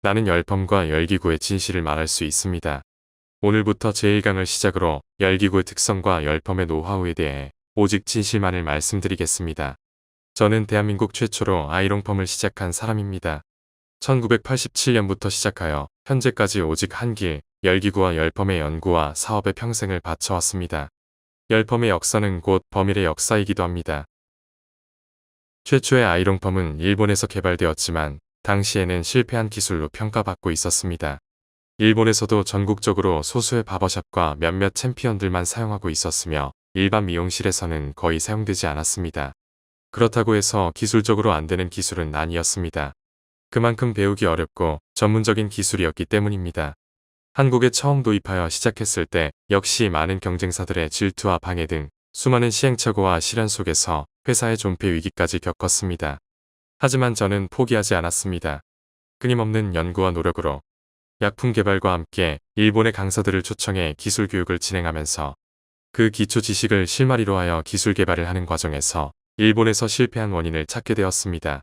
나는 열펌과 열기구의 진실을 말할 수 있습니다. 오늘부터 제1강을 시작으로 열기구의 특성과 열펌의 노하우에 대해 오직 진실만을 말씀드리겠습니다. 저는 대한민국 최초로 아이롱펌을 시작한 사람입니다. 1987년부터 시작하여 현재까지 오직 한 길, 열기구와 열펌의 연구와 사업에 평생을 바쳐왔습니다. 열펌의 역사는 곧 범일의 역사이기도 합니다. 최초의 아이롱펌은 일본에서 개발되었지만 당시에는 실패한 기술로 평가받고 있었습니다. 일본에서도 전국적으로 소수의 바버샵과 몇몇 챔피언들만 사용하고 있었으며 일반 미용실에서는 거의 사용되지 않았습니다. 그렇다고 해서 기술적으로 안 되는 기술은 아니었습니다. 그만큼 배우기 어렵고 전문적인 기술이었기 때문입니다. 한국에 처음 도입하여 시작했을 때 역시 많은 경쟁사들의 질투와 방해 등 수많은 시행착오와 시련 속에서 회사의 존폐 위기까지 겪었습니다. 하지만 저는 포기하지 않았습니다. 끊임없는 연구와 노력으로 약품 개발과 함께 일본의 강사들을 초청해 기술 교육을 진행하면서 그 기초 지식을 실마리로 하여 기술 개발을 하는 과정에서 일본에서 실패한 원인을 찾게 되었습니다.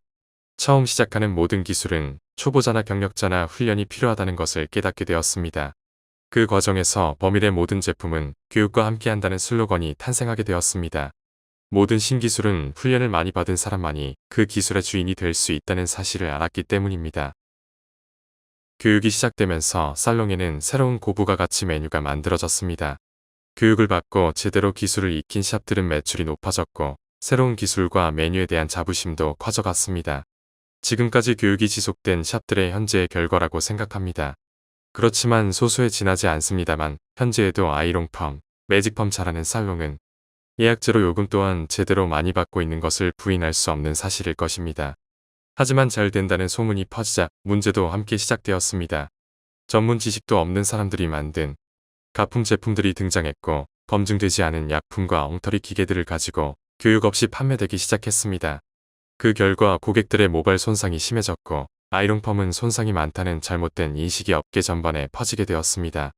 처음 시작하는 모든 기술은 초보자나 경력자나 훈련이 필요하다는 것을 깨닫게 되었습니다. 그 과정에서 범일의 모든 제품은 교육과 함께한다는 슬로건이 탄생하게 되었습니다. 모든 신기술은 훈련을 많이 받은 사람만이 그 기술의 주인이 될 수 있다는 사실을 알았기 때문입니다. 교육이 시작되면서 살롱에는 새로운 고부가 가치 메뉴가 만들어졌습니다. 교육을 받고 제대로 기술을 익힌 샵들은 매출이 높아졌고 새로운 기술과 메뉴에 대한 자부심도 커져갔습니다. 지금까지 교육이 지속된 샵들의 현재의 결과라고 생각합니다. 그렇지만 소수에 지나지 않습니다만 현재에도 아이롱펌, 매직펌 잘하는 살롱은 예약제로 요금 또한 제대로 많이 받고 있는 것을 부인할 수 없는 사실일 것입니다. 하지만 잘 된다는 소문이 퍼지자 문제도 함께 시작되었습니다. 전문 지식도 없는 사람들이 만든 가품 제품들이 등장했고 검증되지 않은 약품과 엉터리 기계들을 가지고 교육 없이 판매되기 시작했습니다. 그 결과 고객들의 모발 손상이 심해졌고 아이롱펌은 손상이 많다는 잘못된 인식이 업계 전반에 퍼지게 되었습니다.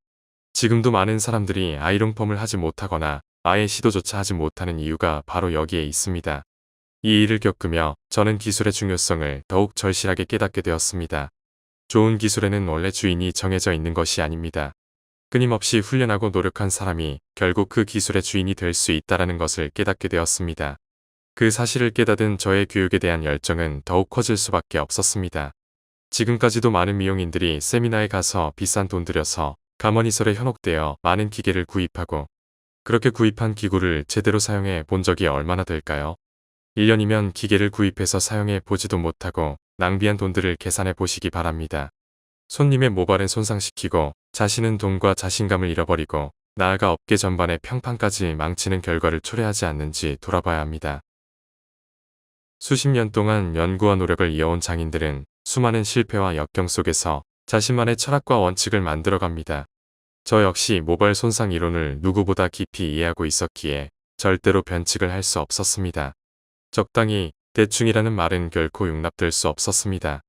지금도 많은 사람들이 아이롱펌을 하지 못하거나 아예 시도조차 하지 못하는 이유가 바로 여기에 있습니다. 이 일을 겪으며 저는 기술의 중요성을 더욱 절실하게 깨닫게 되었습니다. 좋은 기술에는 원래 주인이 정해져 있는 것이 아닙니다. 끊임없이 훈련하고 노력한 사람이 결국 그 기술의 주인이 될 수 있다는 것을 깨닫게 되었습니다. 그 사실을 깨닫은 저의 교육에 대한 열정은 더욱 커질 수밖에 없었습니다. 지금까지도 많은 미용인들이 세미나에 가서 비싼 돈 들여서 가머니설에 현혹되어 많은 기계를 구입하고 그렇게 구입한 기구를 제대로 사용해 본 적이 얼마나 될까요? 1년이면 기계를 구입해서 사용해 보지도 못하고 낭비한 돈들을 계산해 보시기 바랍니다. 손님의 모발은 손상시키고 자신은 돈과 자신감을 잃어버리고 나아가 업계 전반의 평판까지 망치는 결과를 초래하지 않는지 돌아봐야 합니다. 수십 년 동안 연구와 노력을 이어온 장인들은 수많은 실패와 역경 속에서 자신만의 철학과 원칙을 만들어갑니다. 저 역시 모발 손상 이론을 누구보다 깊이 이해하고 있었기에 절대로 변칙을 할 수 없었습니다. 적당히, 대충이라는 말은 결코 용납될 수 없었습니다.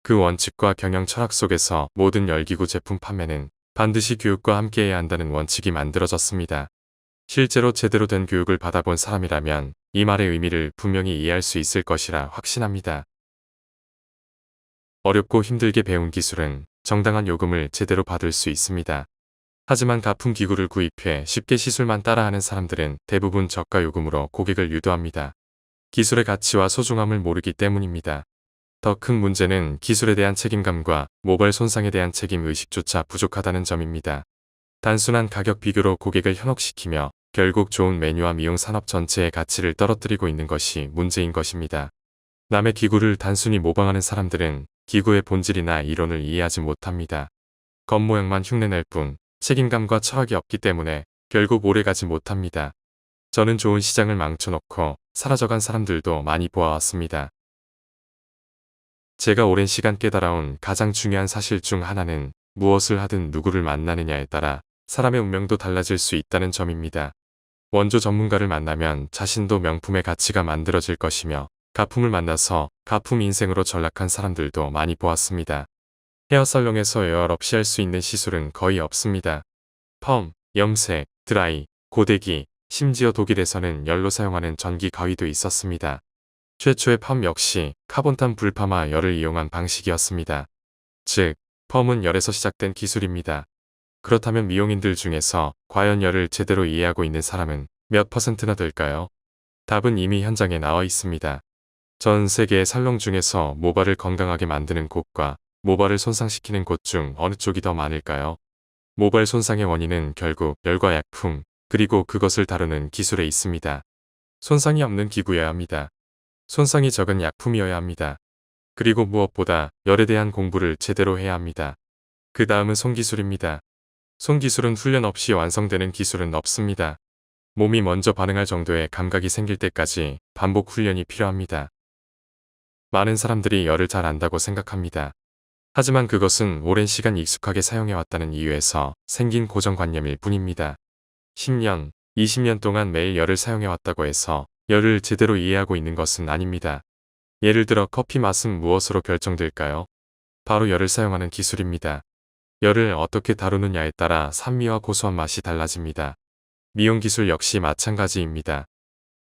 그 원칙과 경영 철학 속에서 모든 열기구 제품 판매는 반드시 교육과 함께해야 한다는 원칙이 만들어졌습니다. 실제로 제대로 된 교육을 받아본 사람이라면 이 말의 의미를 분명히 이해할 수 있을 것이라 확신합니다. 어렵고 힘들게 배운 기술은 정당한 요금을 제대로 받을 수 있습니다. 하지만 가품 기구를 구입해 쉽게 시술만 따라하는 사람들은 대부분 저가 요금으로 고객을 유도합니다. 기술의 가치와 소중함을 모르기 때문입니다. 더 큰 문제는 기술에 대한 책임감과 모발 손상에 대한 책임 의식조차 부족하다는 점입니다. 단순한 가격 비교로 고객을 현혹시키며 결국 좋은 메뉴와 미용 산업 전체의 가치를 떨어뜨리고 있는 것이 문제인 것입니다. 남의 기구를 단순히 모방하는 사람들은 기구의 본질이나 이론을 이해하지 못합니다. 겉모양만 흉내낼 뿐 책임감과 철학이 없기 때문에 결국 오래가지 못합니다. 저는 좋은 시장을 망쳐놓고 사라져간 사람들도 많이 보아왔습니다. 제가 오랜 시간 깨달아온 가장 중요한 사실 중 하나는 무엇을 하든 누구를 만나느냐에 따라 사람의 운명도 달라질 수 있다는 점입니다. 원조 전문가를 만나면 자신도 명품의 가치가 만들어질 것이며 가품을 만나서 가품 인생으로 전락한 사람들도 많이 보았습니다. 헤어살롱에서 에어얼 없이 할 수 있는 시술은 거의 없습니다. 펌, 염색, 드라이, 고데기, 심지어 독일에서는 열로 사용하는 전기 가위도 있었습니다. 최초의 펌 역시 카본탄 불파마 열을 이용한 방식이었습니다. 즉, 펌은 열에서 시작된 기술입니다. 그렇다면 미용인들 중에서 과연 열을 제대로 이해하고 있는 사람은 몇 퍼센트나 될까요? 답은 이미 현장에 나와 있습니다. 전 세계의 살롱 중에서 모발을 건강하게 만드는 곳과 모발을 손상시키는 곳 중 어느 쪽이 더 많을까요? 모발 손상의 원인은 결국 열과 약품, 그리고 그것을 다루는 기술에 있습니다. 손상이 없는 기구여야 합니다. 손상이 적은 약품이어야 합니다. 그리고 무엇보다 열에 대한 공부를 제대로 해야 합니다. 그 다음은 손기술입니다. 손기술은 훈련 없이 완성되는 기술은 없습니다. 몸이 먼저 반응할 정도의 감각이 생길 때까지 반복 훈련이 필요합니다. 많은 사람들이 열을 잘 안다고 생각합니다. 하지만 그것은 오랜 시간 익숙하게 사용해왔다는 이유에서 생긴 고정관념일 뿐입니다. 10년, 20년 동안 매일 열을 사용해왔다고 해서 열을 제대로 이해하고 있는 것은 아닙니다. 예를 들어 커피 맛은 무엇으로 결정될까요? 바로 열을 사용하는 기술입니다. 열을 어떻게 다루느냐에 따라 산미와 고소한 맛이 달라집니다. 미용 기술 역시 마찬가지입니다.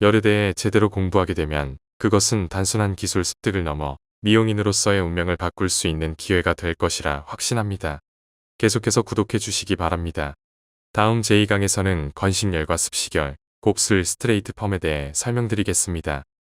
열에 대해 제대로 공부하게 되면 그것은 단순한 기술 습득을 넘어 미용인으로서의 운명을 바꿀 수 있는 기회가 될 것이라 확신합니다. 계속해서 구독해 주시기 바랍니다. 다음 제2강에서는 건식열과 습식열, 곱슬 스트레이트 펌에 대해 설명드리겠습니다.